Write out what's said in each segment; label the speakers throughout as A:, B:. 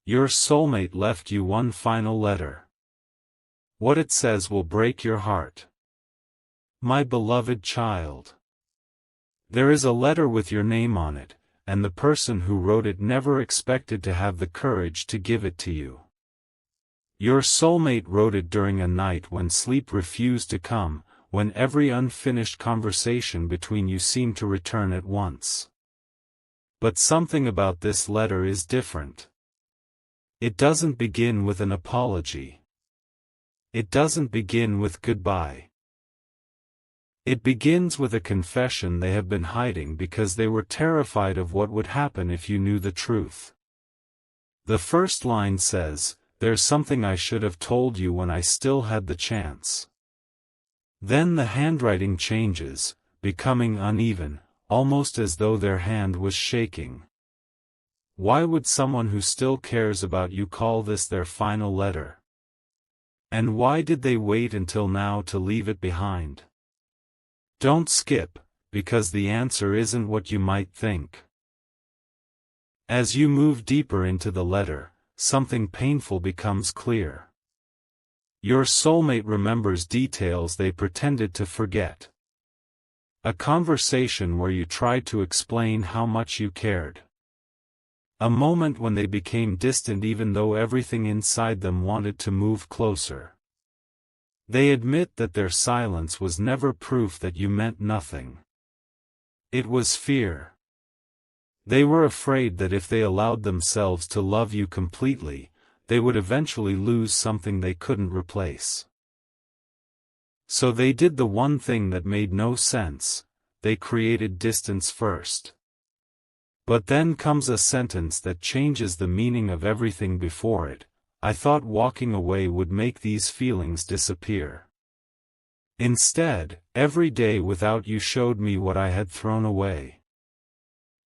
A: Your soulmate left you one final letter. What it says will break your heart. My beloved child. There is a letter with your name on it, and the person who wrote it never expected to have the courage to give it to you. Your soulmate wrote it during a night when sleep refused to come, when every unfinished conversation between you seemed to return at once. But something about this letter is different. It doesn't begin with an apology. It doesn't begin with goodbye. It begins with a confession they have been hiding because they were terrified of what would happen if you knew the truth. The first line says, "There's something I should have told you when I still had the chance." Then the handwriting changes, becoming uneven, almost as though their hand was shaking. Why would someone who still cares about you call this their final letter? And why did they wait until now to leave it behind? Don't skip, because the answer isn't what you might think. As you move deeper into the letter, something painful becomes clear. Your soulmate remembers details they pretended to forget. A conversation where you tried to explain how much you cared. A moment when they became distant even though everything inside them wanted to move closer. They admit that their silence was never proof that you meant nothing. It was fear. They were afraid that if they allowed themselves to love you completely, they would eventually lose something they couldn't replace. So they did the one thing that made no sense: they created distance first. But then comes a sentence that changes the meaning of everything before it. I thought walking away would make these feelings disappear. Instead, every day without you showed me what I had thrown away.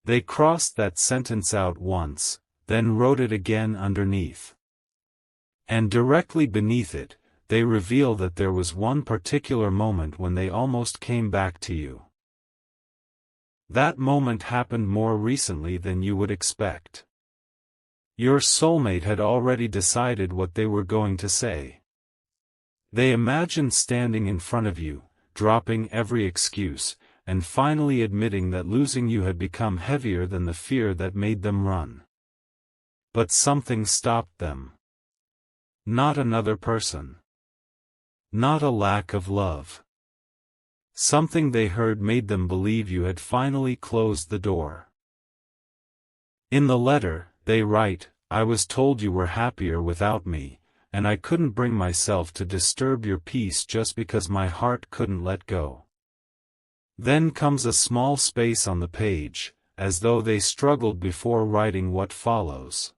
A: They crossed that sentence out once, then wrote it again underneath. And directly beneath it, they reveal that there was one particular moment when they almost came back to you. That moment happened more recently than you would expect. Your soulmate had already decided what they were going to say. They imagined standing in front of you, dropping every excuse, and finally admitting that losing you had become heavier than the fear that made them run. But something stopped them. Not another person. Not a lack of love. Something they heard made them believe you had finally closed the door. In the letter, they write, I was told you were happier without me, and I couldn't bring myself to disturb your peace just because my heart couldn't let go. Then comes a small space on the page, as though they struggled before writing what follows.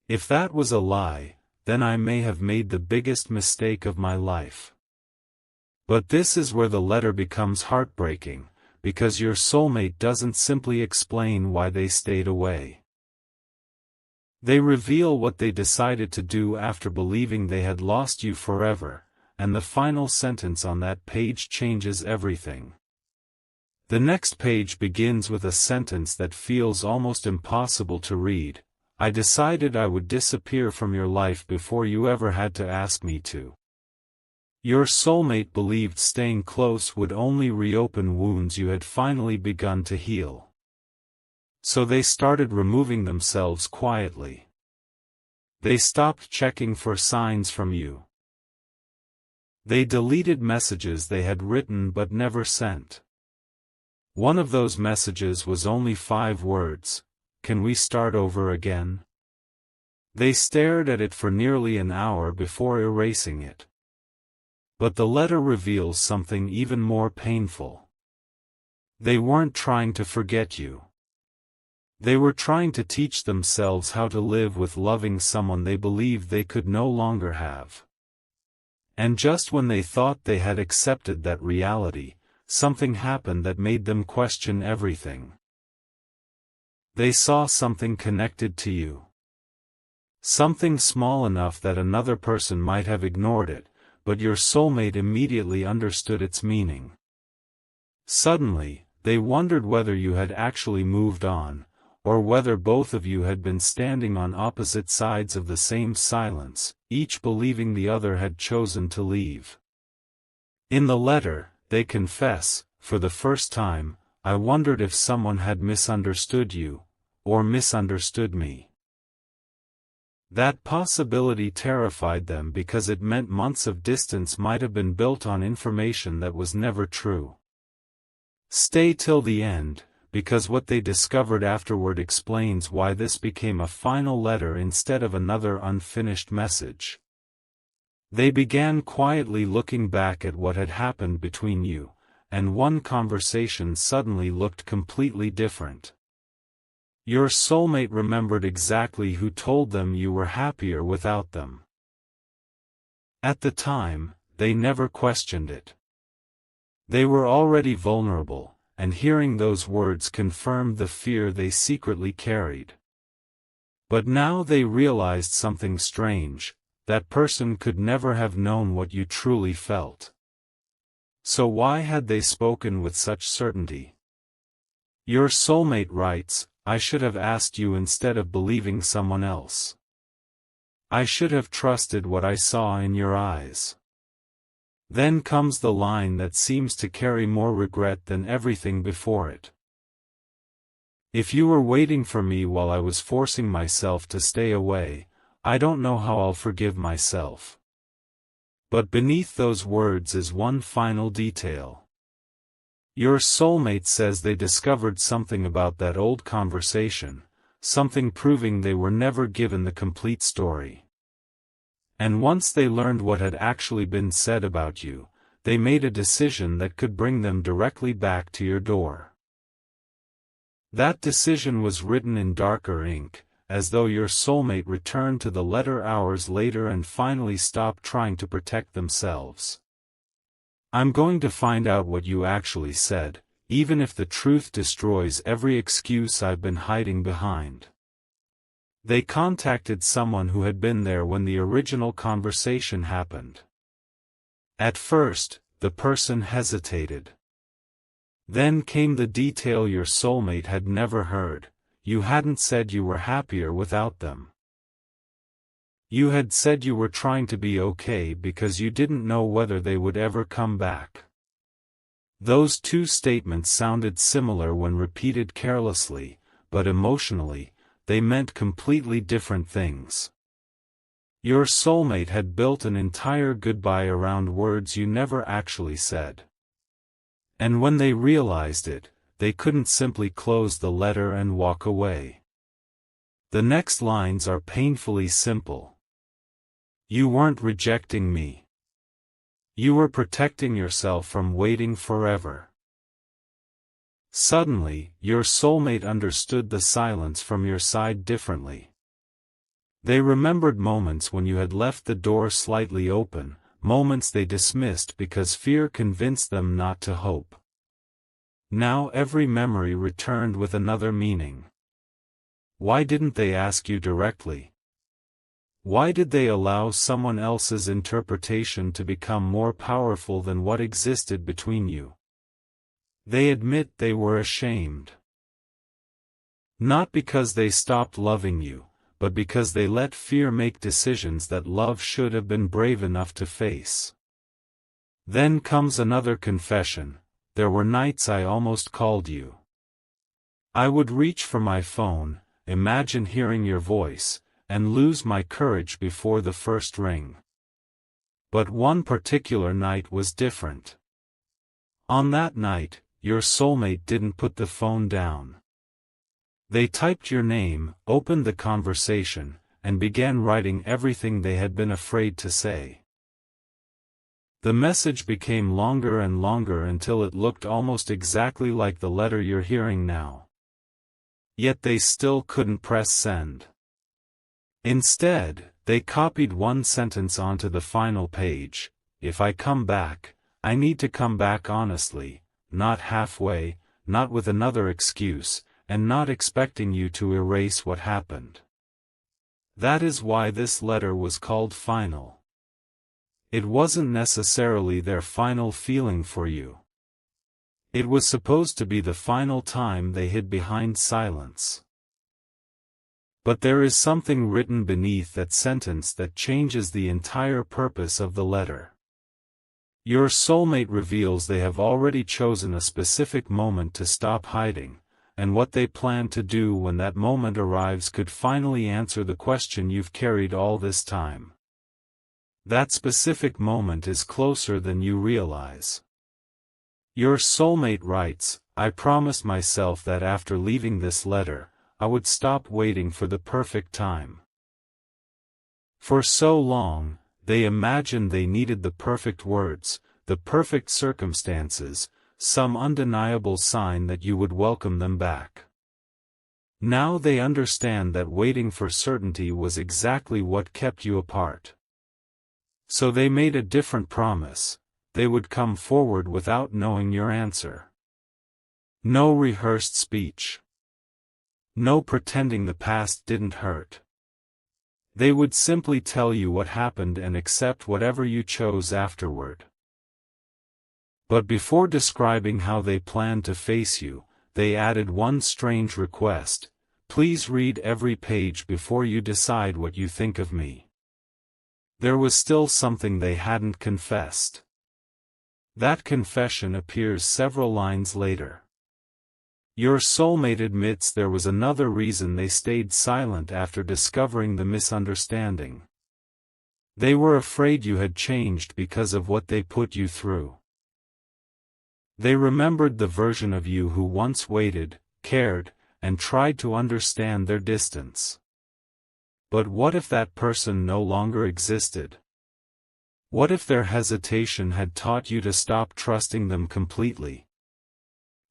A: If that was a lie, then I may have made the biggest mistake of my life. But this is where the letter becomes heartbreaking, because your soulmate doesn't simply explain why they stayed away. They reveal what they decided to do after believing they had lost you forever, and the final sentence on that page changes everything. The next page begins with a sentence that feels almost impossible to read. I decided I would disappear from your life before you ever had to ask me to. Your soulmate believed staying close would only reopen wounds you had finally begun to heal. So they started removing themselves quietly. They stopped checking for signs from you. They deleted messages they had written but never sent. One of those messages was only 5 words, "Can we start over again?" They stared at it for nearly an hour before erasing it. But the letter reveals something even more painful. They weren't trying to forget you. They were trying to teach themselves how to live with loving someone they believed they could no longer have. And just when they thought they had accepted that reality, something happened that made them question everything. They saw something connected to you. Something small enough that another person might have ignored it, but your soulmate immediately understood its meaning. Suddenly, they wondered whether you had actually moved on, or whether both of you had been standing on opposite sides of the same silence, each believing the other had chosen to leave. In the letter, they confess, for the first time, I wondered if someone had misunderstood you, or misunderstood me. That possibility terrified them because it meant months of distance might have been built on information that was never true. Stay till the end, because what they discovered afterward explains why this became a final letter instead of another unfinished message. They began quietly looking back at what had happened between you, and one conversation suddenly looked completely different. Your soulmate remembered exactly who told them you were happier without them. At the time, they never questioned it. They were already vulnerable, and hearing those words confirmed the fear they secretly carried. But now they realized something strange: that person could never have known what you truly felt. So why had they spoken with such certainty? Your soulmate writes, I should have asked you instead of believing someone else. I should have trusted what I saw in your eyes. Then comes the line that seems to carry more regret than everything before it. If you were waiting for me while I was forcing myself to stay away, I don't know how I'll forgive myself. But beneath those words is one final detail. Your soulmate says they discovered something about that old conversation, something proving they were never given the complete story. And once they learned what had actually been said about you, they made a decision that could bring them directly back to your door. That decision was written in darker ink, as though your soulmate returned to the letter hours later and finally stopped trying to protect themselves. I'm going to find out what you actually said, even if the truth destroys every excuse I've been hiding behind. They contacted someone who had been there when the original conversation happened. At first, the person hesitated. Then came the detail your soulmate had never heard: you hadn't said you were happier without them. You had said you were trying to be okay because you didn't know whether they would ever come back. Those two statements sounded similar when repeated carelessly, but emotionally, they meant completely different things. Your soulmate had built an entire goodbye around words you never actually said. And when they realized it, they couldn't simply close the letter and walk away. The next lines are painfully simple. You weren't rejecting me. You were protecting yourself from waiting forever. Suddenly, your soulmate understood the silence from your side differently. They remembered moments when you had left the door slightly open, moments they dismissed because fear convinced them not to hope. Now every memory returned with another meaning. Why didn't they ask you directly? Why did they allow someone else's interpretation to become more powerful than what existed between you? They admit they were ashamed. Not because they stopped loving you, but because they let fear make decisions that love should have been brave enough to face. Then comes another confession: there were nights I almost called you. I would reach for my phone, imagine hearing your voice, and lose my courage before the first ring. But one particular night was different. On that night, your soulmate didn't put the phone down. They typed your name, opened the conversation, and began writing everything they had been afraid to say. The message became longer and longer until it looked almost exactly like the letter you're hearing now. Yet they still couldn't press send. Instead, they copied one sentence onto the final page: if I come back, I need to come back honestly, not halfway, not with another excuse, and not expecting you to erase what happened. That is why this letter was called final. It wasn't necessarily their final feeling for you. It was supposed to be the final time they hid behind silence. But there is something written beneath that sentence that changes the entire purpose of the letter. Your soulmate reveals they have already chosen a specific moment to stop hiding, and what they plan to do when that moment arrives could finally answer the question you've carried all this time. That specific moment is closer than you realize. Your soulmate writes, "I promised myself that after leaving this letter, I would stop waiting for the perfect time." For so long, they imagined they needed the perfect words, the perfect circumstances, some undeniable sign that you would welcome them back. Now they understand that waiting for certainty was exactly what kept you apart. So they made a different promise: they would come forward without knowing your answer. No rehearsed speech. No pretending the past didn't hurt. They would simply tell you what happened and accept whatever you chose afterward. But before describing how they planned to face you, they added one strange request: please read every page before you decide what you think of me. There was still something they hadn't confessed. That confession appears several lines later. Your soulmate admits there was another reason they stayed silent after discovering the misunderstanding. They were afraid you had changed because of what they put you through. They remembered the version of you who once waited, cared, and tried to understand their distance. But what if that person no longer existed? What if their hesitation had taught you to stop trusting them completely?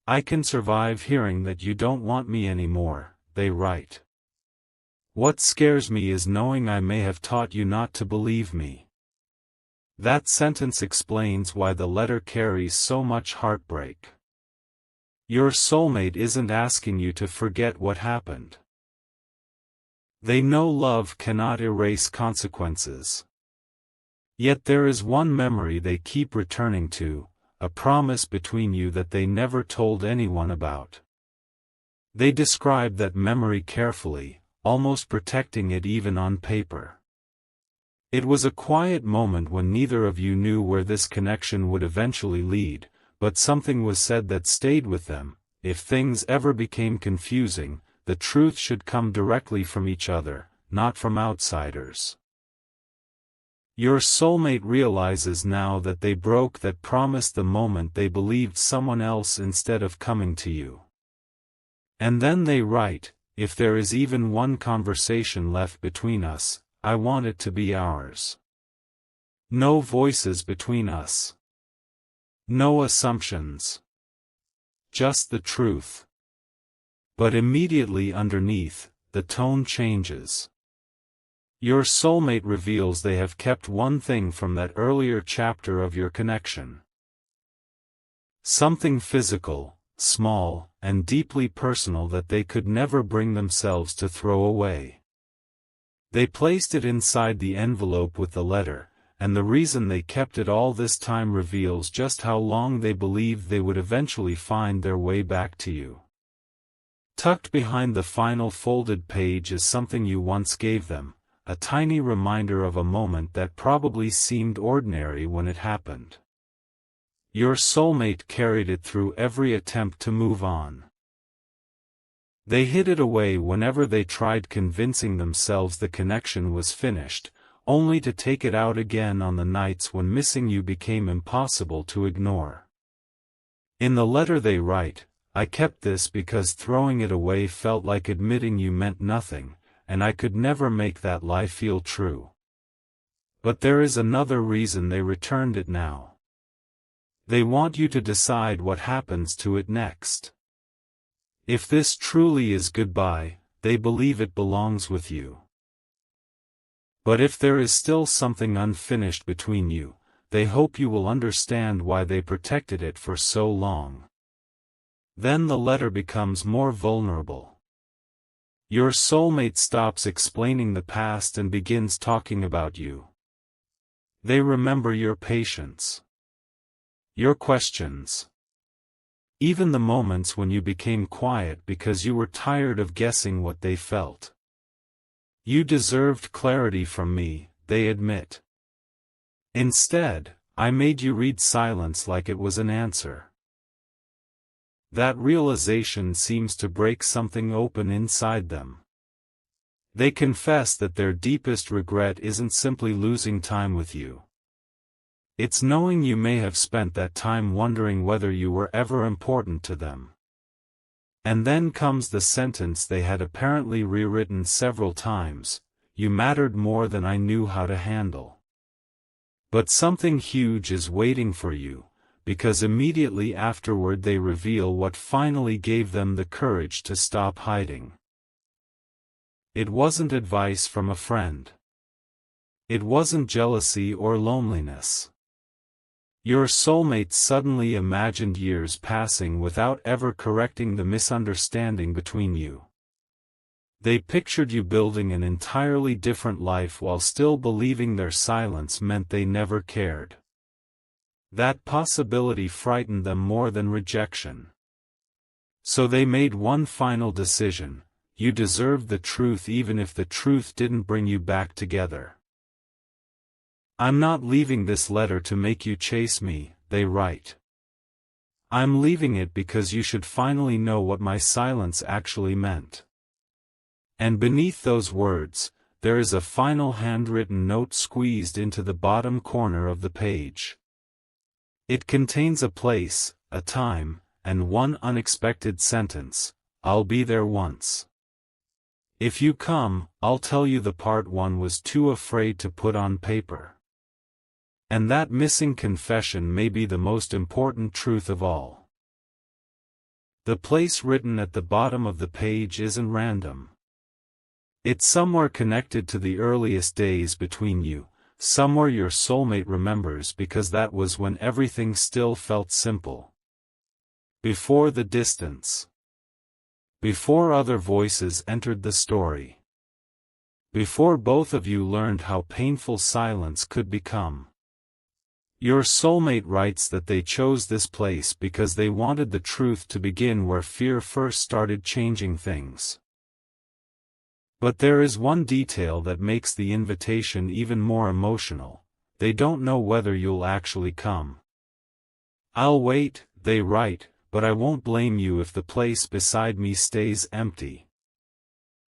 A: "I can survive hearing that you don't want me anymore," they write. "What scares me is knowing I may have taught you not to believe me." That sentence explains why the letter carries so much heartbreak. Your soulmate isn't asking you to forget what happened. They know love cannot erase consequences. Yet there is one memory they keep returning to, a promise between you that they never told anyone about. They describe that memory carefully, almost protecting it even on paper. It was a quiet moment when neither of you knew where this connection would eventually lead, but something was said that stayed with them: if things ever became confusing, the truth should come directly from each other, not from outsiders. Your soulmate realizes now that they broke that promise the moment they believed someone else instead of coming to you. And then they write, "If there is even one conversation left between us, I want it to be ours. No voices between us. No assumptions. Just the truth." But immediately underneath, the tone changes. Your soulmate reveals they have kept one thing from that earlier chapter of your connection. Something physical, small, and deeply personal that they could never bring themselves to throw away. They placed it inside the envelope with the letter, and the reason they kept it all this time reveals just how long they believed they would eventually find their way back to you. Tucked behind the final folded page is something you once gave them, a tiny reminder of a moment that probably seemed ordinary when it happened. Your soulmate carried it through every attempt to move on. They hid it away whenever they tried convincing themselves the connection was finished, only to take it out again on the nights when missing you became impossible to ignore. In the letter they write, "I kept this because throwing it away felt like admitting you meant nothing, and I could never make that lie feel true." But there is another reason they returned it now. They want you to decide what happens to it next. If this truly is goodbye, they believe it belongs with you. But if there is still something unfinished between you, they hope you will understand why they protected it for so long. Then the letter becomes more vulnerable. Your soulmate stops explaining the past and begins talking about you. They remember your patience, your questions, even the moments when you became quiet because you were tired of guessing what they felt. You deserved clarity from me, they admit. Instead, I made you read silence like it was an answer. That realization seems to break something open inside them. They confess that their deepest regret isn't simply losing time with you. It's knowing you may have spent that time wondering whether you were ever important to them. And then comes the sentence they had apparently rewritten several times: "You mattered more than I knew how to handle." But something huge is waiting for you, because immediately afterward they reveal what finally gave them the courage to stop hiding. It wasn't advice from a friend. It wasn't jealousy or loneliness. Your soulmate suddenly imagined years passing without ever correcting the misunderstanding between you. They pictured you building an entirely different life while still believing their silence meant they never cared. That possibility frightened them more than rejection. So they made one final decision: you deserved the truth even if the truth didn't bring you back together. "I'm not leaving this letter to make you chase me," they write. "I'm leaving it because you should finally know what my silence actually meant." And beneath those words, there is a final handwritten note squeezed into the bottom corner of the page. It contains a place, a time, and one unexpected sentence: "I'll be there once. If you come, I'll tell you the part one was too afraid to put on paper." And that missing confession may be the most important truth of all. The place written at the bottom of the page isn't random. It's somewhere connected to the earliest days between you, somewhere your soulmate remembers because that was when everything still felt simple. Before the distance. Before other voices entered the story. Before both of you learned how painful silence could become. Your soulmate writes that they chose this place because they wanted the truth to begin where fear first started changing things. But there is one detail that makes the invitation even more emotional: they don't know whether you'll actually come. "I'll wait," they write, "but I won't blame you if the place beside me stays empty."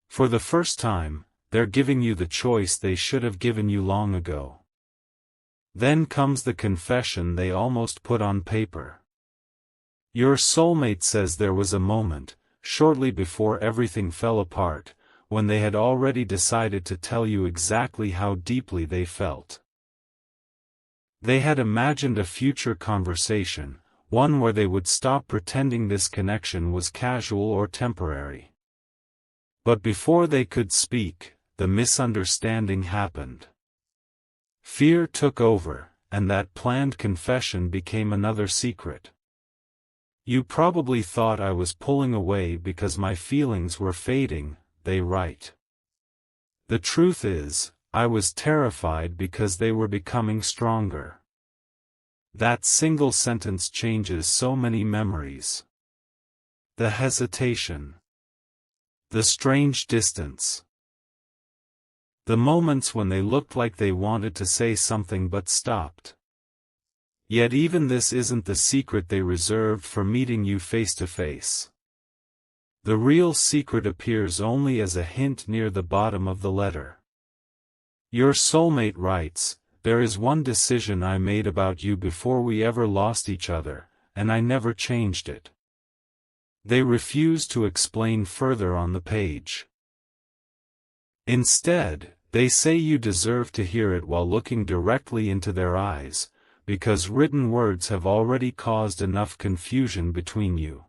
A: For the first time, they're giving you the choice they should have given you long ago. Then comes the confession they almost put on paper. Your soulmate says there was a moment, shortly before everything fell apart, when they had already decided to tell you exactly how deeply they felt. They had imagined a future conversation, one where they would stop pretending this connection was casual or temporary. But before they could speak, the misunderstanding happened. Fear took over, and that planned confession became another secret. "You probably thought I was pulling away because my feelings were fading," they write. "The truth is, I was terrified because they were becoming stronger." That single sentence changes so many memories. The hesitation. The strange distance. The moments when they looked like they wanted to say something but stopped. Yet even this isn't the secret they reserved for meeting you face to face. The real secret appears only as a hint near the bottom of the letter. Your soulmate writes, "There is one decision I made about you before we ever lost each other, and I never changed it." They refuse to explain further on the page. Instead, they say you deserve to hear it while looking directly into their eyes, because written words have already caused enough confusion between you.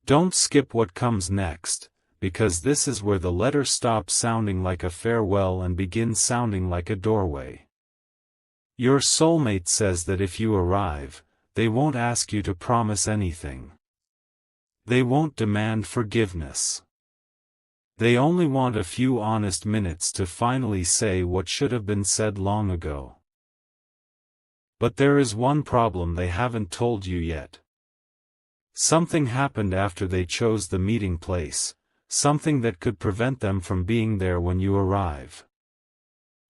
A: Don't skip what comes next, because this is where the letter stops sounding like a farewell and begins sounding like a doorway. Your soulmate says that if you arrive, they won't ask you to promise anything. They won't demand forgiveness. They only want a few honest minutes to finally say what should have been said long ago. But there is one problem they haven't told you yet. Something happened after they chose the meeting place, something that could prevent them from being there when you arrive.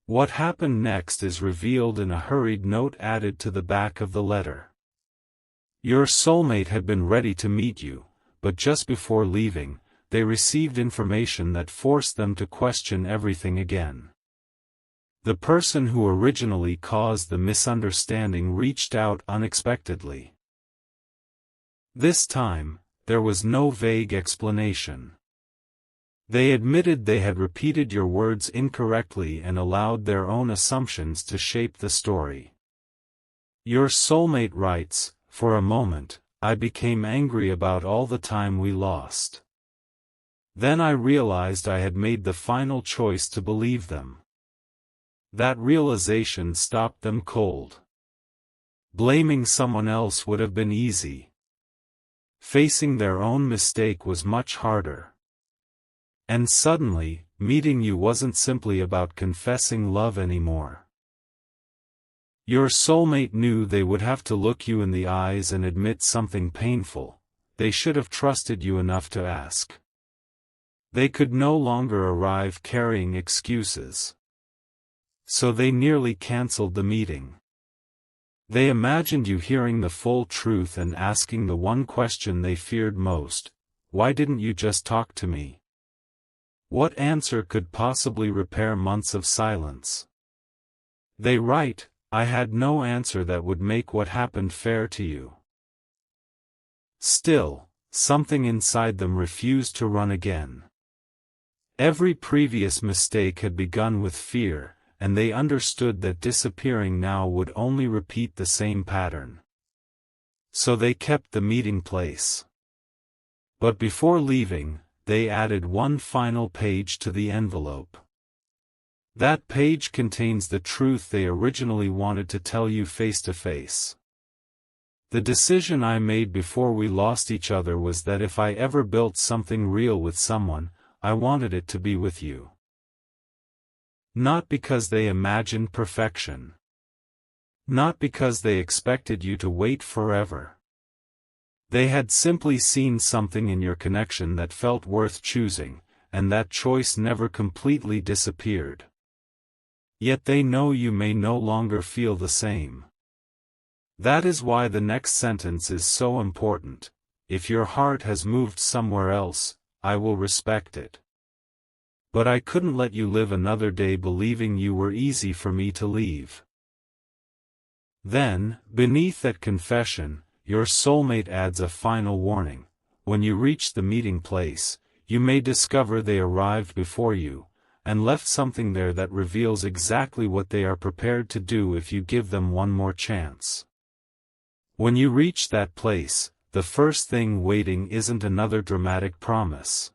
A: What happened next is revealed in a hurried note added to the back of the letter. Your soulmate had been ready to meet you, but just before leaving, they received information that forced them to question everything again. The person who originally caused the misunderstanding reached out unexpectedly. This time, there was no vague explanation. They admitted they had repeated your words incorrectly and allowed their own assumptions to shape the story. Your soulmate writes, "For a moment, I became angry about all the time we lost. Then I realized I had made the final choice to believe them. That realization stopped them cold. Blaming someone else would have been easy. Facing their own mistake was much harder. And suddenly, meeting you wasn't simply about confessing love anymore." Your soulmate knew they would have to look you in the eyes and admit something painful. They should have trusted you enough to ask. They could no longer arrive carrying excuses. So they nearly canceled the meeting. They imagined you hearing the full truth and asking the one question they feared most: why didn't you just talk to me? What answer could possibly repair months of silence? They write, "I had no answer that would make what happened fair to you." Still, something inside them refused to run again. Every previous mistake had begun with fear, and they understood that disappearing now would only repeat the same pattern. So they kept the meeting place. But before leaving, they added one final page to the envelope. That page contains the truth they originally wanted to tell you face to face. "The decision I made before we lost each other was that if I ever built something real with someone, I wanted it to be with you." Not because they imagined perfection. Not because they expected you to wait forever. They had simply seen something in your connection that felt worth choosing, and that choice never completely disappeared. Yet they know you may no longer feel the same. That is why the next sentence is so important: "If your heart has moved somewhere else, I will respect it. But I couldn't let you live another day believing you were easy for me to leave." Then, beneath that confession, your soulmate adds a final warning: when you reach the meeting place, you may discover they arrived before you, and left something there that reveals exactly what they are prepared to do if you give them one more chance. When you reach that place, the first thing waiting isn't another dramatic promise.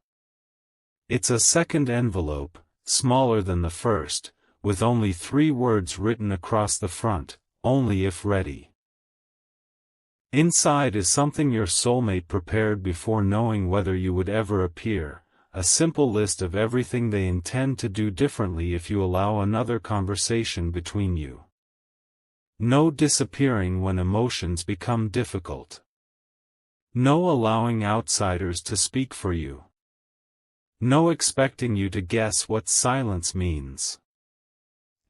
A: It's a second envelope, smaller than the first, with only 3 words written across the front: "Only if ready." Inside is something your soulmate prepared before knowing whether you would ever appear: a simple list of everything they intend to do differently if you allow another conversation between you. No disappearing when emotions become difficult. No allowing outsiders to speak for you. No expecting you to guess what silence means.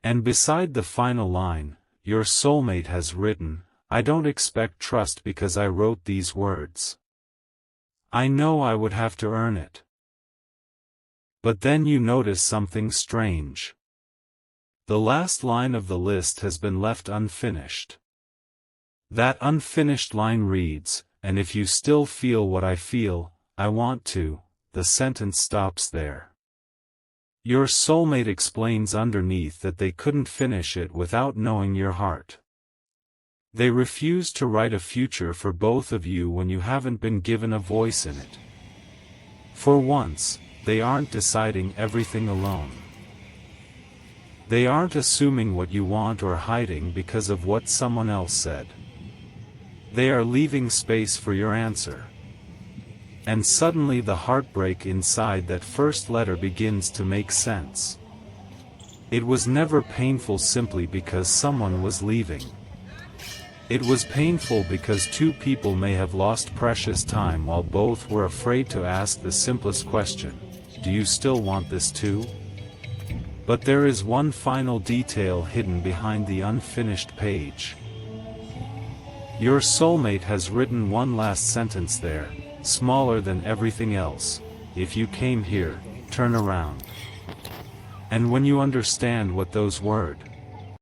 A: And beside the final line, your soulmate has written, "I don't expect trust because I wrote these words. I know I would have to earn it." But then you notice something strange. The last line of the list has been left unfinished. That unfinished line reads, "And if you still feel what I feel, I want to." The sentence stops there. Your soulmate explains underneath that they couldn't finish it without knowing your heart. They refuse to write a future for both of you when you haven't been given a voice in it. For once, they aren't deciding everything alone. They aren't assuming what you want or hiding because of what someone else said. They are leaving space for your answer. And suddenly the heartbreak inside that first letter begins to make sense. It was never painful simply because someone was leaving. It was painful because two people may have lost precious time while both were afraid to ask the simplest question: do you still want this too? But there is one final detail hidden behind the unfinished page. Your soulmate has written one last sentence there, smaller than everything else: if you came here, turn around. And when you understand what those words